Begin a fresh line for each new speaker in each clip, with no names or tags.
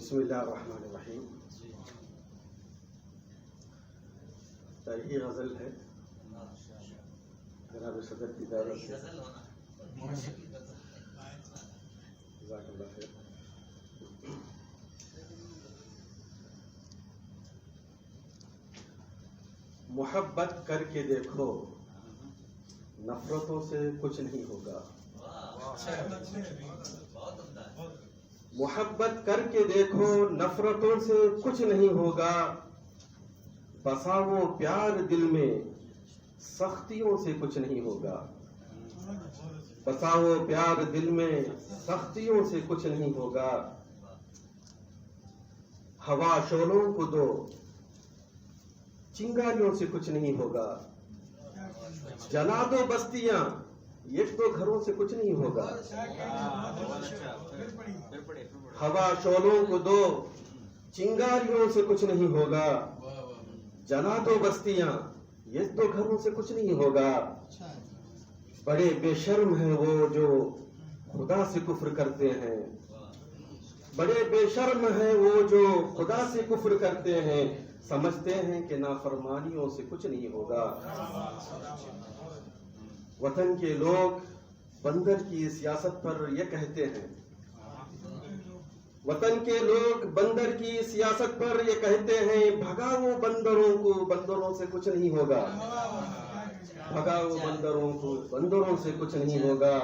بسم اللہ الرحمن الرحیم. تاریخی غزل ہے جناب صدر کی دعوت سے. جزاک اللہ خیر. محبت کر کے دیکھو نفرتوں سے کچھ نہیں ہوگا. محبت کر کے دیکھو نفرتوں سے کچھ نہیں ہوگا. بسا وہ پیار دل میں سختیوں سے کچھ نہیں ہوگا. بسا وہ پیار دل میں سختیوں سے کچھ نہیں ہوگا. ہوا شعلوں کو دو چنگاریوں سے کچھ نہیں ہوگا. جلا دو بستیاں یہ تو گھروں سے کچھ نہیں ہوگا. ہوا شعلوں کو دو چنگاریوں سے کچھ نہیں ہوگا. جلا دو بستیاں یہ تو گھروں سے کچھ نہیں ہوگا. بڑے بے شرم ہیں وہ جو خدا سے کفر کرتے ہیں. بڑے بے شرم ہیں وہ جو خدا سے کفر کرتے ہیں. سمجھتے ہیں کہ نافرمانیوں سے کچھ نہیں ہوگا. وطن کے لوگ بندر کی سیاست پر یہ کہتے ہیں. وطن کے لوگ بندر کی سیاست پر یہ کہتے ہیں بھگاؤ بندروں کو بندروں سے کچھ نہیں ہوگا. بھگاؤ بندروں کو بندروں سے کچھ نہیں ہوگا.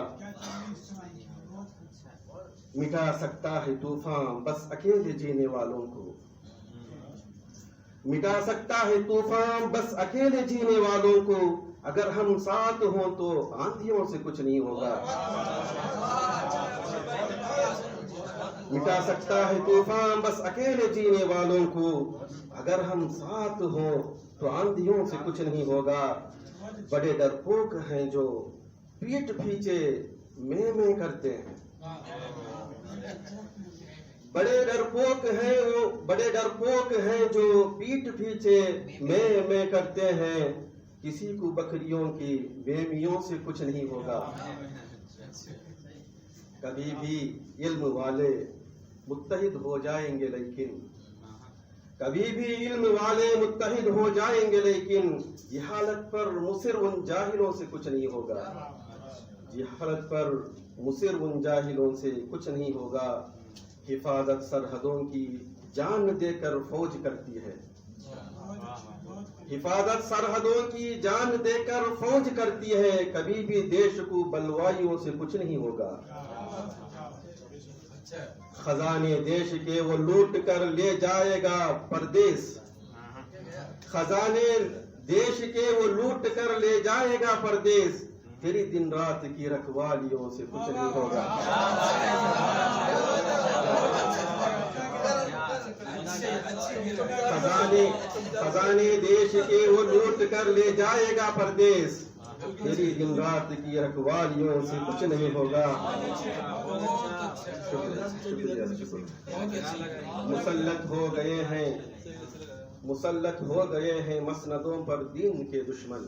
مٹا سکتا ہے طوفان بس اکیلے جینے والوں کو. مٹا سکتا ہے طوفان بس اکیلے جینے والوں کو. اگر ہم ساتھ ہوں تو آندھیوں سے کچھ نہیں ہوگا. مٹا سکتا ہے طوفان بس اکیلے جینے والوں کو. اگر ہم ساتھ ہوں تو آندھیوں سے کچھ نہیں ہوگا. بڑے ڈرپوک ہیں جو پیٹ پیچھے میں کرتے ہیں. بڑے ڈرپوک ہیں جو پیٹ پیچھے میں کرتے ہیں. کسی کو بکریوں کی بیمیوں سے کچھ نہیں ہوگا. کبھی بھی علم والے متحد ہو جائیں گے لیکن کبھی بھی علم والے متحد ہو جائیں گے لیکن جہالت پر مصر ان جاہلوں سے کچھ نہیں ہوگا. جہالت پر مصر ان جاہلوں سے کچھ نہیں ہوگا. حفاظت سرحدوں کی جان دے کر فوج کرتی ہے. حفاظت سرحدوں کی جان دے کر فوج کرتی ہے. کبھی بھی دیش کو بلوائیوں سے کچھ نہیں ہوگا. خزانے دیش کے وہ لوٹ کر لے جائے گا پردیس. خزانے دیش کے وہ لوٹ کر لے جائے گا پردیس. تیری دن رات کی رکھوالیوں سے کچھ نہیں ہوگا. خزانے دیش کے وہ لوٹ کر لے جائے گا پردیس. تیری دن رات کی رکھوالیوں سے کچھ نہیں ہوگا. مسلط ہو گئے ہیں مسندوں پر دین کے دشمن.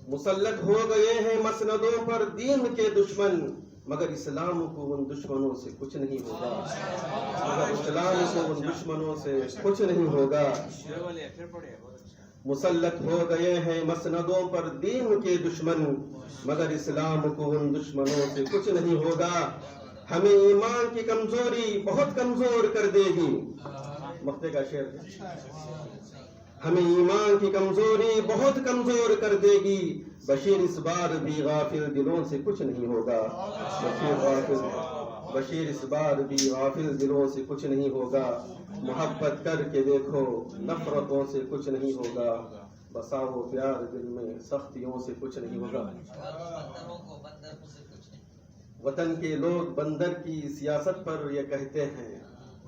مسلط ہو گئے ہیں مسندوں پر دین کے دشمن. مگر اسلام کو ان دشمنوں سے کچھ نہیں ہوگا. مگر اسلام کو ان دشمنوں سے کچھ نہیں ہوگا. مسلط ہو گئے ہیں مسندوں پر دین کے دشمن. مگر اسلام کو ان دشمنوں سے کچھ نہیں ہوگا. ہمیں ایمان کی کمزوری بہت کمزور کر دے گی. مقطع کا شعر ہے. ہمیں ایمان کی کمزوری بہت کمزور کر دے گی. بشیر اس بار بھی غافل دلوں سے کچھ نہیں ہوگا. بشیر اس بار بھی غافل دلوں سے کچھ نہیں ہوگا. محبت کر کے دیکھو نفرتوں سے کچھ نہیں ہوگا. بسا وہ پیار دل میں سختیوں سے کچھ نہیں ہوگا. وطن کے لوگ بندر کی سیاست پر یہ کہتے ہیں.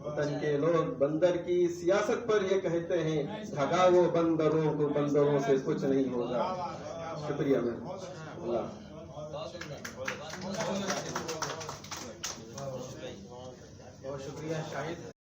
وطن کے لوگ بندر کی سیاست پر یہ کہتے ہیں بھگاؤ بندروں کو بندروں سے کچھ نہیں ہوگا. شکریہ. میں اللہ
بہت شکریہ شاہد.